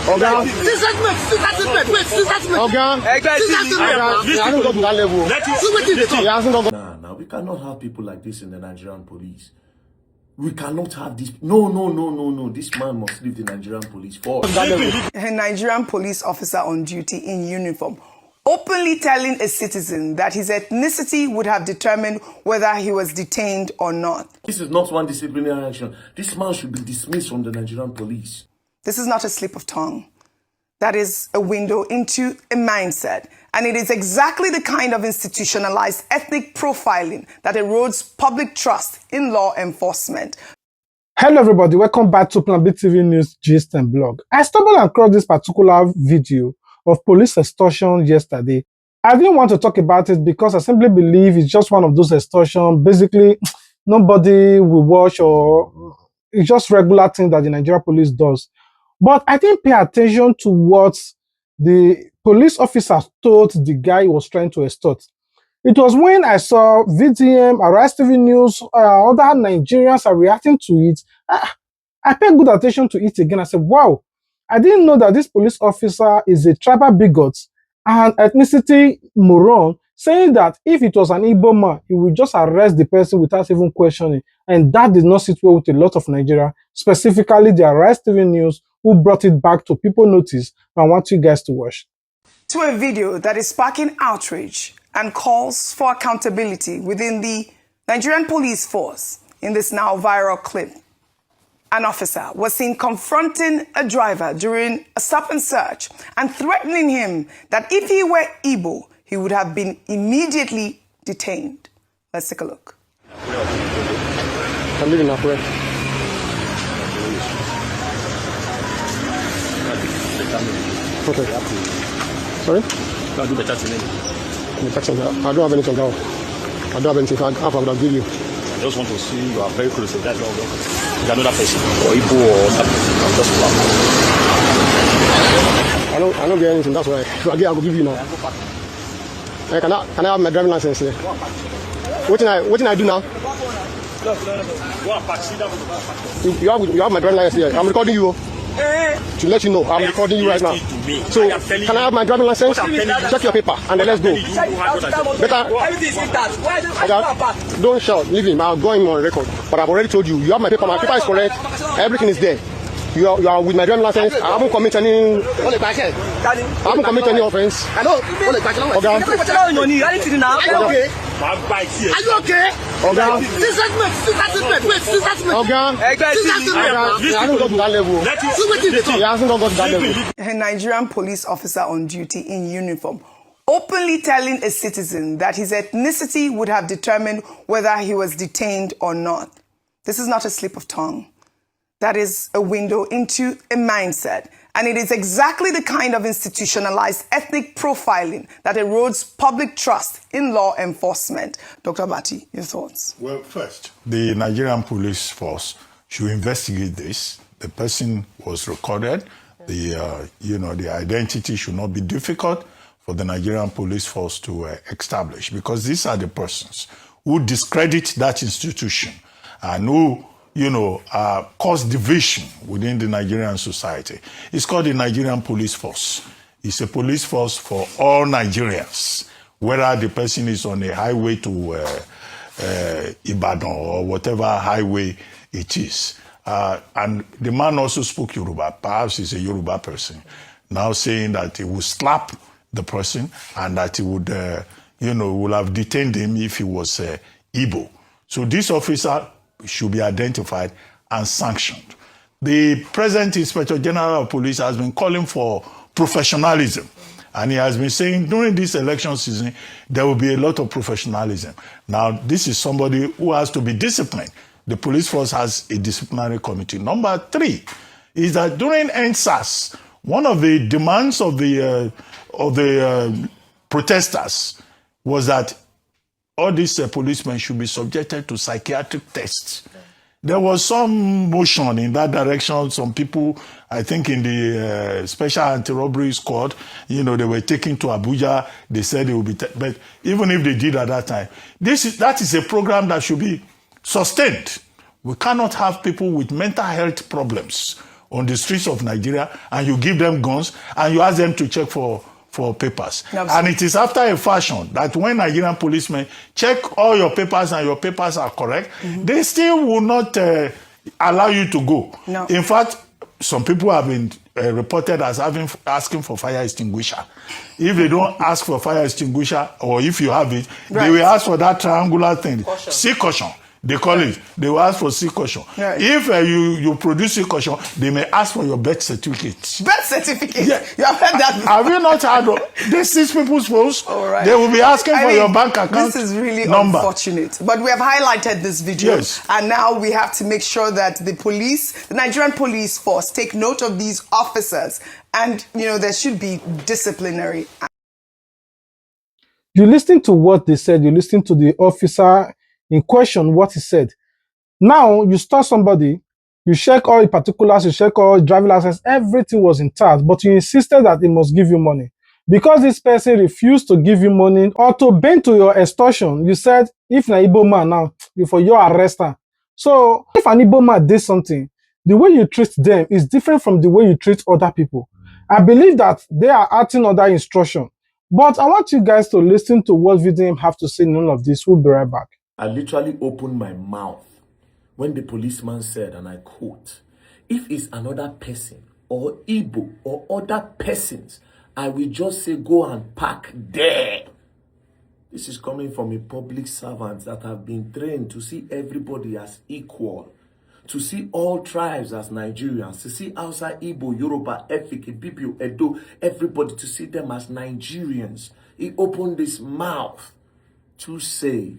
Oga. Nah, we cannot have people like this in the Nigerian police. We cannot have this. No. This man must leave the Nigerian police force. A Nigerian police officer on duty in uniform openly telling a citizen that his ethnicity would have determined whether he was detained or not. This is not one disciplinary action. This man should be dismissed from the Nigerian police. This is not a slip of tongue. That is a window into a mindset. And it is exactly the kind of institutionalized ethnic profiling that erodes public trust in law enforcement. Hello everybody, welcome back to Plan B TV News Gist and Blog. I stumbled across this particular video of police extortion yesterday. I didn't want to talk about it because I simply believe it's just one of those extortion. Basically, nobody will watch, or it's just regular thing that the Nigerian police does. But I didn't pay attention to what the police officer told the guy he was trying to extort. It was when I saw VTM, Arise TV News, other Nigerians are reacting to it. I paid good attention to it again. I said, wow, I didn't know that this police officer is a tribal bigot and ethnicity moron, saying that if it was an Igbo man, he would just arrest the person without even questioning. And that did not sit well with a lot of Nigeria, specifically the Arise TV News, who brought it back to people notice. I want you guys to watch. To a video that is sparking outrage and calls for accountability within the Nigerian police force. In this now viral clip, an officer was seen confronting a driver during a stop and search and threatening him that if he were Igbo, he would have been immediately detained. Let's take a look. I'm leaving now, correct? Okay. Sorry? I'll do the taxi name. The taxi, I don't have anything now. I don't have anything. I will give you. I just want to see you are very close. That's all. Is another person or Igbo or something? I'm just I don't get anything. That's why. If I get, I will give you now. Can I have my driving license here? What can I do now? You have my driving license here. I'm recording you. To let you know, I'm recording you right now. So, can I have my driving license? Check your paper and then let's go. Better. Don't shout, leave him. I'll go him on record. But I've already told you, you have my paper is correct. Everything is there. You are with my driving license. I haven't committed any offense. I know. Okay. Are you okay? A Nigerian police officer on duty in uniform openly telling a citizen that his ethnicity would have determined whether he was detained or not. This is not a slip of tongue. That is a window into a mindset. And it is exactly the kind of institutionalized ethnic profiling that erodes public trust in law enforcement. Dr. Bati, your thoughts? Well, first, the Nigerian police force should investigate this. The person was recorded. The identity should not be difficult for the Nigerian police force to establish, because these are the persons who discredit that institution and who cause division within the Nigerian society. It's called the Nigerian police force. It's a police force for all Nigerians, whether the person is on a highway to Ibadan or whatever highway it is. And the man also spoke Yoruba. Perhaps he's a Yoruba person, now saying that he would slap the person and that he would, would have detained him if he was Igbo. So this officer should be identified and sanctioned. The present Inspector General of Police has been calling for professionalism, and he has been saying during this election season there will be a lot of professionalism. Now, this is somebody who has to be disciplined. The police force has a disciplinary committee. Number 3 is that during NSAS, one of the demands of the protesters was that all these policemen should be subjected to psychiatric tests. There was some motion in that direction. Some people, I think in the Special Anti-Robbery Squad, they were taken to Abuja. They said they would be, but even if they did at that time, that is a program that should be sustained. We cannot have people with mental health problems on the streets of Nigeria, and you give them guns, and you ask them to check for papers. Absolutely. And it is after a fashion that when Nigerian policemen check all your papers and your papers are correct, they still will not allow you to go. No. In fact, some people have been reported as asking for fire extinguisher. If they don't ask for fire extinguisher, or if you have it, Right. they will ask for that triangular thing, Caution. C caution. They call it. They will ask for C caution. Right. If you produce C caution, they may ask for your birth certificate. Birth certificate. Yeah. You have heard that before. Have you not heard? They seize people's phones. All right. They will be asking I for mean, your bank account This is really number. unfortunate. But we have highlighted this video. Yes. And now we have to make sure that the police, the Nigerian police force, take note of these officers. And, there should be disciplinary. You listen to what they said, you listen to the officer in question, what he said. Now, you stop somebody, you check all the particulars, you check all driving license, everything was intact, but you insisted that he must give you money. Because this person refused to give you money or to bend to your extortion, you said, if an Igbo man now, for your arrestor. So, if an Igbo man did something, the way you treat them is different from the way you treat other people. I believe that they are acting under instruction. But I want you guys to listen to what VDM have to say in all of this. We'll be right back. I literally opened my mouth when the policeman said, and I quote, "If it's another person or Igbo or other persons, I will just say go and park there." This is coming from a public servant that have been trained to see everybody as equal, to see all tribes as Nigerians, to see outside Igbo, Yoruba, Efik, Ibibio, Edo, everybody to see them as Nigerians. He opened his mouth to say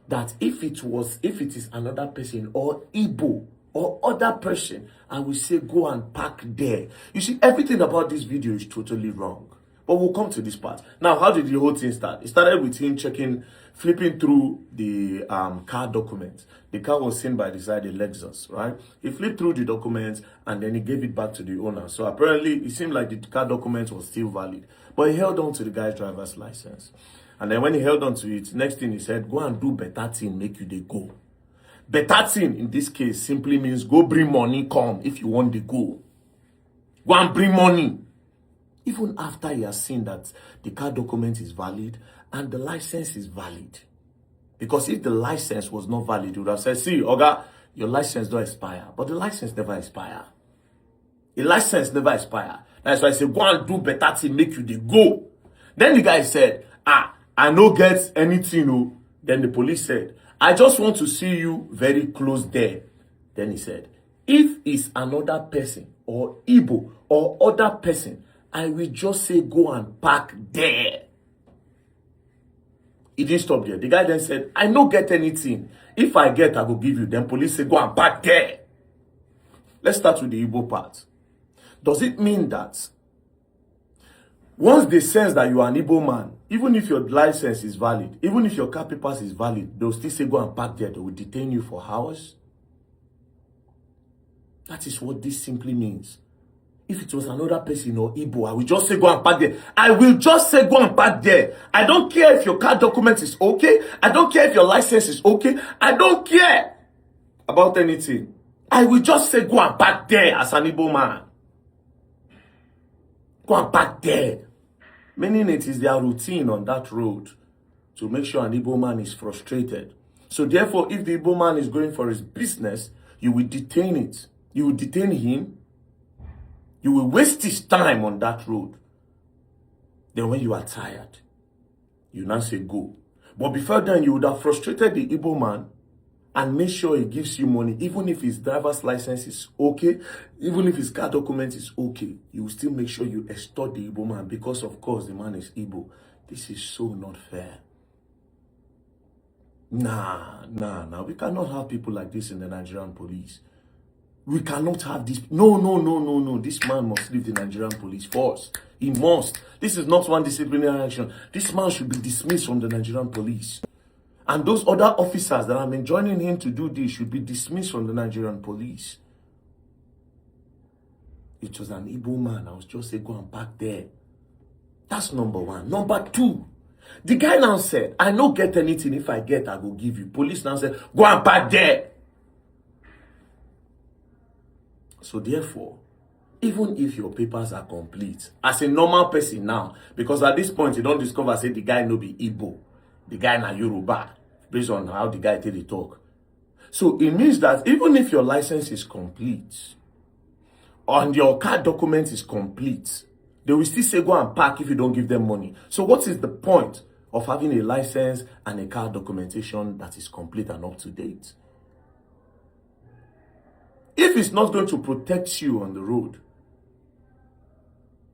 that if it is another person or Igbo or other person, I will say go and park there. You see, everything about this video is totally wrong. But we'll come to this part. Now, how did the whole thing start? It started with him flipping through the car documents. The car was seen by the side, a Lexus, right? He flipped through the documents and then he gave it back to the owner. So apparently, it seemed like the car documents was still valid. But he held on to the guy's driver's license. And then when he held on to it, next thing he said, go and do better thing, make you they go. Better thing in this case simply means go bring money, come if you want the go. Go and bring money. Even after he has seen that the car document is valid and the license is valid. Because if the license was not valid, he would have said, see, Oga, your license don't expire. But the license never expire. The license never expire. That's why I say, go and do better thing, make you they go. Then the guy said, I no get anything. Oh. Then the police said, I just want to see you very close there. Then he said, if it's another person or Igbo or other person, I will just say go and park there. He didn't stop there. The guy then said, I no get anything. If I get, I will give you. Then police say go and park there. Let's start with the Igbo part. Does it mean that once they sense that you are an Igbo man, even if your license is valid, even if your car papers is valid, they'll still say go and park there. They will detain you for hours? That is what this simply means. If it was another person or Igbo, I will just say go and park there. I will just say go and park there. I don't care if your car document is okay. I don't care if your license is okay. I don't care about anything. I will just say go and park there as an Igbo man. Go and park there. Meaning it is their routine on that road to make sure an Igbo man is frustrated. So therefore, if the Igbo man is going for his business, you will detain it. You will detain him. You will waste his time on that road. Then when you are tired, you now say go. But before then, you would have frustrated the Igbo man and make sure he gives you money, even if his driver's license is okay, even if his car document is okay. You will still make sure you extort the Igbo man because, of course, the man is Igbo. This is so not fair. Nah. We cannot have people like this in the Nigerian police. We cannot have this. No. This man must leave the Nigerian police force. He must. This is not one disciplinary action. This man should be dismissed from the Nigerian police. And those other officers that have been joining him to do this should be dismissed from the Nigerian police. It was an Igbo man. I was just saying, go and park there. That's number one. Number two, the guy now said, I no get anything. If I get, I will give you. Police now said, go and park there. So therefore, even if your papers are complete, as a normal person now, because at this point you don't discover, say the guy no be Igbo, the guy na Yoruba, based on how the guy tell the talk. So it means that even if your license is complete, and your car document is complete, they will still say go and park if you don't give them money. So what is the point of having a license and a car documentation that is complete and up to date? If it's not going to protect you on the road,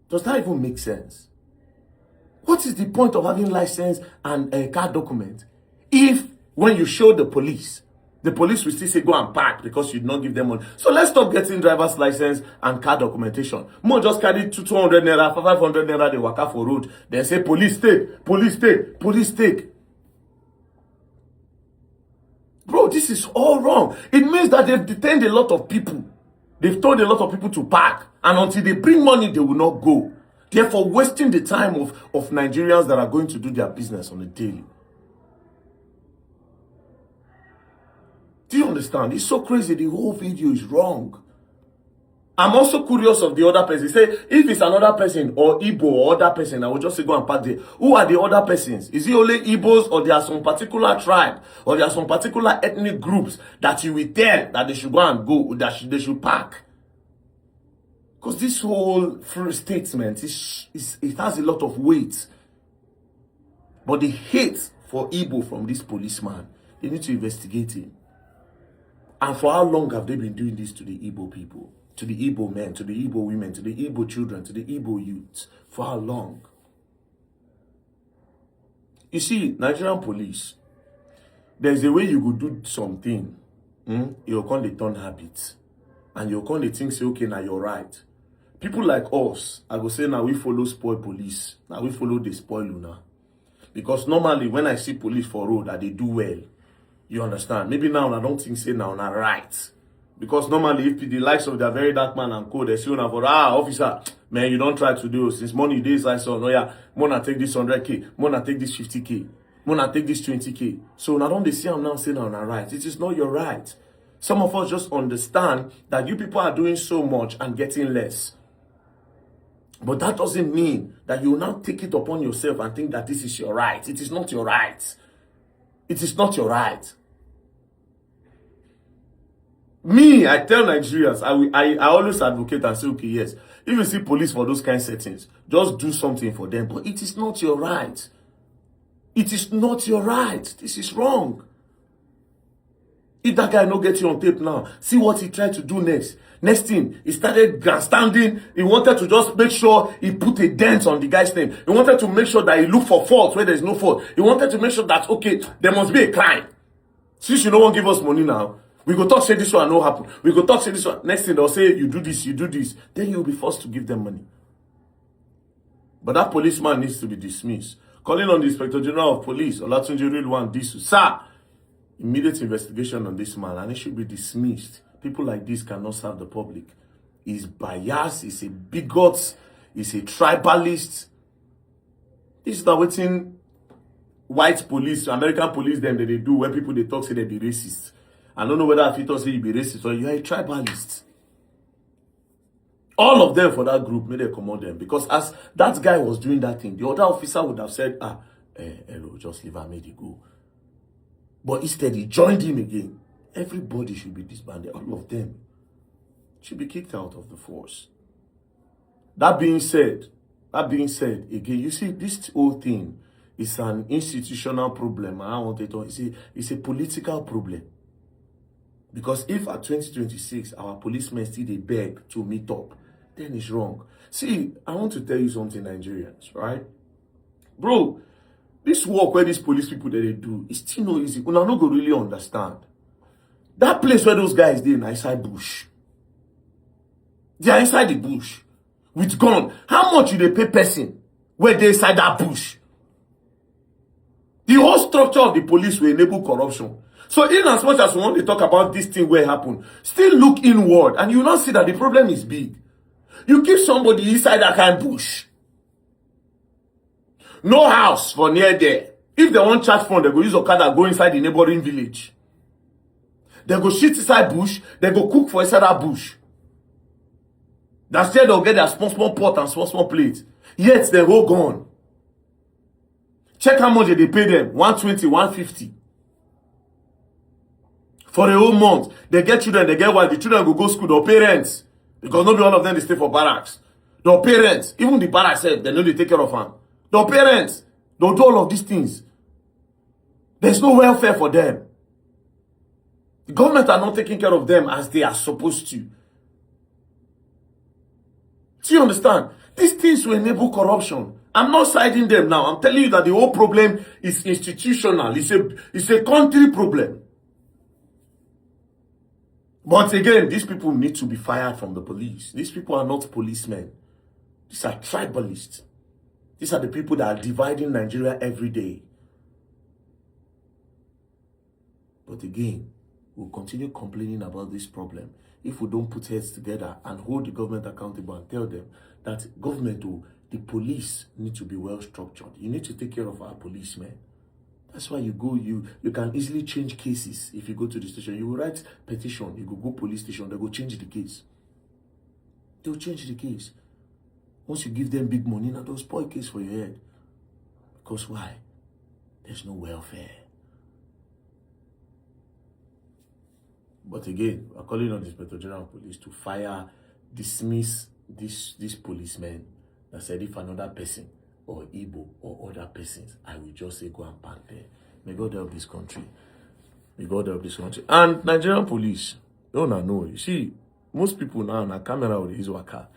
does that even make sense? What is the point of having license and a car document if when you show the police will still say go and park because you did not give them money? So let's stop getting driver's license and car documentation. More just carry 200 naira, 500 naira, they walk out for road. Then say police take, police take, police take. Bro, this is all wrong. It means that they've detained a lot of people. They've told a lot of people to park. And until they bring money, they will not go. Therefore, wasting the time of Nigerians that are going to do their business on a daily. Do you understand? It's so crazy. The whole video is wrong. I'm also curious of the other person. Say, if it's another person or Igbo or other person, I will just say go and park there. Who are the other persons? Is it only Igbos, or there are some particular tribe, or there are some particular ethnic groups that you will tell that they should go and go, that they should park? Because this whole statement, it has a lot of weight. But the hate for Igbo from this policeman, they need to investigate him. And for how long have they been doing this to the Igbo people? To the Igbo men, to the Igbo women, to the Igbo children, to the Igbo youths? For how long? You see, Nigerian police, there's a way you could do something. You'll call it turn habits. And you'll call the thing, say, okay, now you're right. People like us, I go say, now we follow spoil police. Now we follow the spoil now. Because normally, when I see police for road, that they do well. You understand? Maybe now I don't think say now not right. Because normally if the likes of the very dark man and co, they say for officer, man, you don't try to do since money days I saw no yeah, Mona take this 100k, Mona take this 50k, Mona take this 20k. So now don't they see I'm now saying now not right. It is not your right. Some of us just understand that you people are doing so much and getting less. But that doesn't mean that you will now take it upon yourself and think that this is your right. It is not your right. It is not your right. Me, I tell Nigerians, I always advocate and say, okay, yes, if you see police for those kind of settings, just do something for them. But it is not your right. It is not your right. This is wrong. If that guy no get you on tape now, see what he tried to do next. Next thing, he started grandstanding. He wanted to just make sure he put a dent on the guy's name. He wanted to make sure that he look for fault where there's no fault. He wanted to make sure that, okay, there must be a crime. Since you don't give us money now, we go talk say this one no happen. We go talk say this one. Next thing they'll say you do this, you do this. Then you'll be forced to give them money. But that policeman needs to be dismissed. Calling on the Inspector General of Police, Olatunji Rilwan Disu, sir, immediate investigation on this man, and it should be dismissed. People like this cannot serve the public. He's biased, he's a bigot, he's a tribalist. This is not waiting white police, American police, them that they do when people they talk say they be racist. I don't know whether I fit say you be racist or you're a tribalist. All of them for that group made they command them. Because as that guy was doing that thing, the other officer would have said, hello, just leave her, made it go. But instead, he joined him again. Everybody should be disbanded. All of them should be kicked out of the force. That being said, again, you see, this whole thing is an institutional problem. I want it to it's a political problem. Because if at 2026, our policemen still they beg to meet up, then it's wrong. See, I want to tell you something, Nigerians, right? Bro, this work where these police people that they do, it's still not easy. Una no go really understand. That place where those guys they inside bush. They are inside the bush. With gun. How much do they pay person where they inside that bush? The whole structure of the police will enable corruption. So in as much as we want to talk about this thing where it happened, still look inward and you will not see that the problem is big. You keep somebody inside that kind of bush. No house for near there. If they want charge phone, they go use Okada, go inside the neighboring village. They go shit inside bush, they go cook for inside that bush. That's where they'll get their small pot and small plate. Yet they're all gone. Check how much they pay them. 120, 150. For a whole month. They get children, they get wife. The children go school, they'll pay rent. Because not be all of them they stay for barracks. They'll pay rent. Even the barracks said they know they take care of them. They'll pay rent. They'll do all of these things. There's no welfare for them. The government are not taking care of them as they are supposed to. Do you understand? These things will enable corruption. I'm not siding them now. I'm telling you that the whole problem is institutional. It's a country problem. But again, these people need to be fired from the police. These people are not policemen. These are tribalists. These are the people that are dividing Nigeria every day. But again, we'll continue complaining about this problem if we don't put heads together and hold the government accountable and tell them that government, the police need to be well structured. You need to take care of our policemen. That's why you go, you can easily change cases. If you go to the station, you will write petition, you go police station, they go change the case. They'll change the case. Once you give them big money, now they'll spoil case for your head. Because why? There's no welfare. But again, we're calling on the Inspector General of Police to fire, dismiss this policeman that said if another person or Igbo or other persons, I will just say go and park there. May God help this country. May God help this country. And Nigerian police, don't know. You see, most people now on a camera with his worker.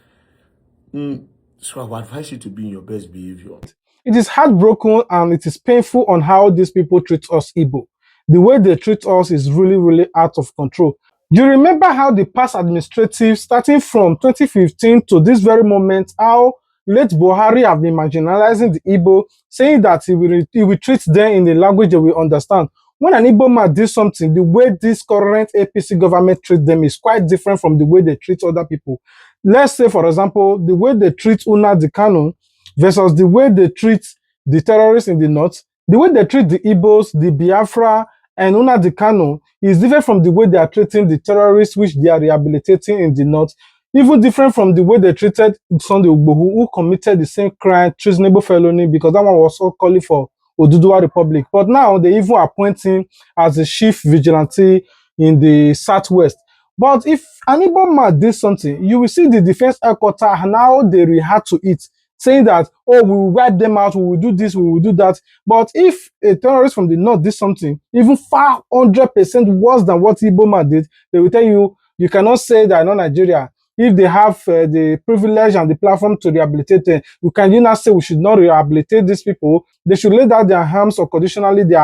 So I would advise you to be in your best behavior. It is heartbroken and it is painful on how these people treat us Igbo. The way they treat us is really, really out of control. You remember how the past administrative, starting from 2015 to this very moment, how late Buhari have been marginalizing the Igbo, saying that he will treat them in the language they will understand. When an Igbo man does something, the way this current APC government treats them is quite different from the way they treat other people. Let's say, for example, the way they treat Nnamdi Kanu versus the way they treat the terrorists in the north. The way they treat the Igbos, the Biafra, and Nnamdi Kanu is different from the way they are treating the terrorists which they are rehabilitating in the north. Even different from the way they treated Sunday Igboho, who committed the same crime, treasonable felony, because that one was all calling for Oduduwa Republic. But now they even appoint him as the chief vigilante in the southwest. But if an Igbo man did something, you will see the defense headquarters now they react to it, saying that, oh, we will wipe them out, we will do this, we will do that. But if a terrorist from the north did something, even 500% worse than what Igbo man did, they will tell you, you cannot say that not Nigeria. If they have the privilege and the platform to rehabilitate them, you not say we should not rehabilitate these people. They should lay down their arms or conditionally they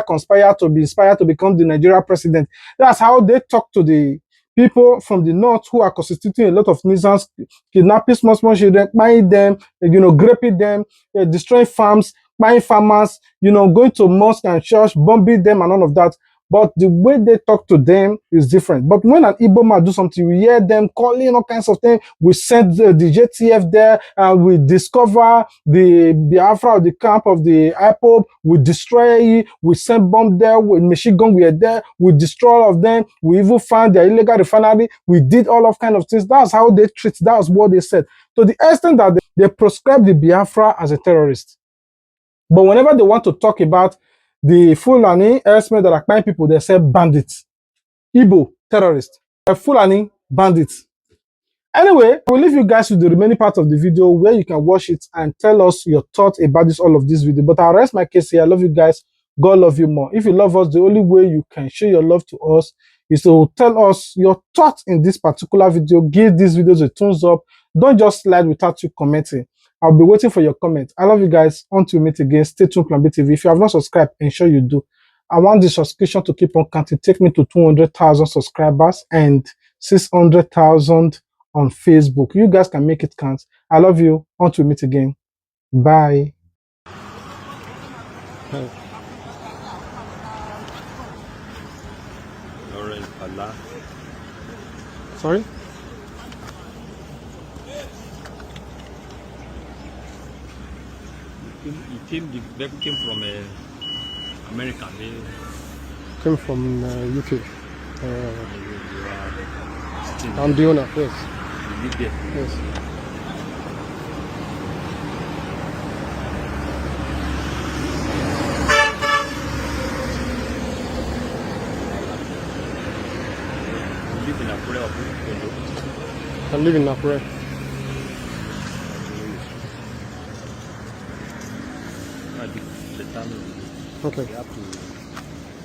conspire to be inspired to become the Nigeria president. That's how they talk to the people from the north who are constituting a lot of nuisance, kidnapping small children, buying them, raping them, destroying farms, buying farmers, going to mosque and church, bombing them and all of that. But the way they talk to them is different. But when an Igbo man do something, we hear them calling all kinds of things. We send the JTF there, and we discover the Biafra or the camp of the IPOB. We destroy it. We send bomb there with machine gun. We are there. We destroy all of them. We even found their illegal refinery. We did all of kind of things. That's how they treat. That's what they said. To the extent that they prescribe the Biafra as a terrorist. But whenever they want to talk about the Fulani herdsmen that are killing people, they say bandits. Igbo, terrorists. Fulani, bandits. Anyway, I will leave you guys with the remaining part of the video where you can watch it and tell us your thoughts about all of this video. But I'll rest my case here. I love you guys. God love you more. If you love us, the only way you can show your love to us is to tell us your thoughts in this particular video. Give these videos a thumbs up. Don't just slide without you commenting. I'll be waiting for your comment. I love you guys. Until we meet again, stay tuned, Plan B TV. If you have not subscribed, ensure you do. I want the subscription to keep on counting. Take me to 200,000 subscribers and 600,000 on Facebook. You guys can make it count. I love you. Until we meet again. Bye. Sorry? They came from America. They came from UK. I'm the owner, yes. live there. Yes. You live in Akure or Ondo? I live in Akure. I do better. Okay. You have to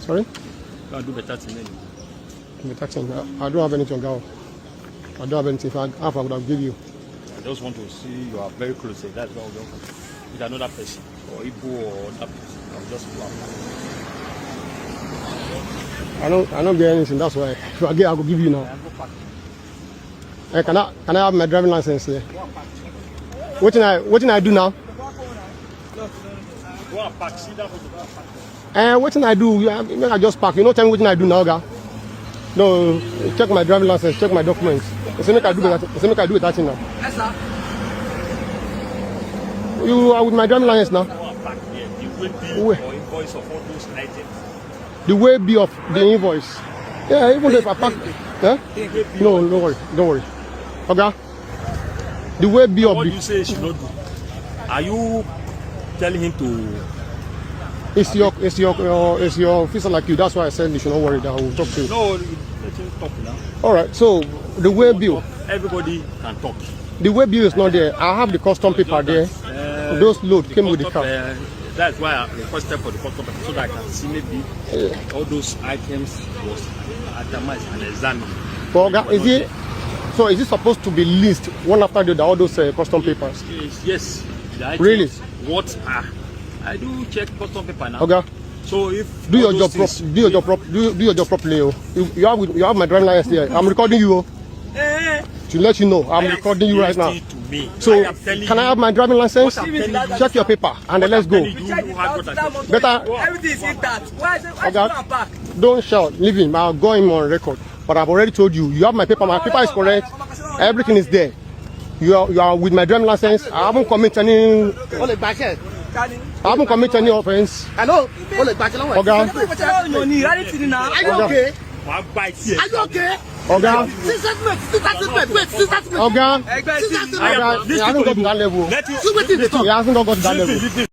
Sorry? go and do better thing. The taxing. I don't have anything, girl. I don't have anything. If I have, I would have give you. I just want to see you are very close. That's why we welcome. With another person or Igbo or that person. I'll just laugh. I don't get anything. That's why. If I get, I will give you now. Hey, can I have my driving license here? What can I do now? Go and park. See that photo. What can I do? I just park. You know, tell me what can I do now, girl? No, check my driving license, check my documents. It's make I do that. It's make I do that thing now. Yes, sir. You are with my driving license now. Go and park here. The way bill Where? or invoice of all those items. The way be of the invoice. Yeah, even if I park. Yeah? No, don't worry. Okay. The way be of What the. you say she not do? Are you telling him to? It's your officer like you. That's why I said you should not worry. That I will talk to you. No, let him talk now. All right. So the way bill, Everybody can talk. the way bill is not there. I have the custom paper there. Those load came with the car. That's why I requested for the custom paper so that I can see maybe all those items was itemized and examined. But is it? So is it supposed to be list one after the other? All those custom papers. Yes. The items, Really? What are? I do check custom paper now. Okay. So if Do your all job those do your job properly. Oh. You have my driving license here. I'm recording you. Oh. To let you know, I'm recording you right now. To me. So can I have my driving license? Check your paper and then let's go. Better. Everything is intact. Why is Okay. it back? Don't shout. Leave him. I'll go him on record. But I've already told you. You have my paper. My paper is correct. Everything is there. You are with my driving license. I haven't committed any offense. Hello. Okay. Money, Are you okay? I'll bite here. Are you okay? Okay. Wait, Okay. Egbe He hasn't got to that level. Let him. See what is the talk? He hasn't got to that level.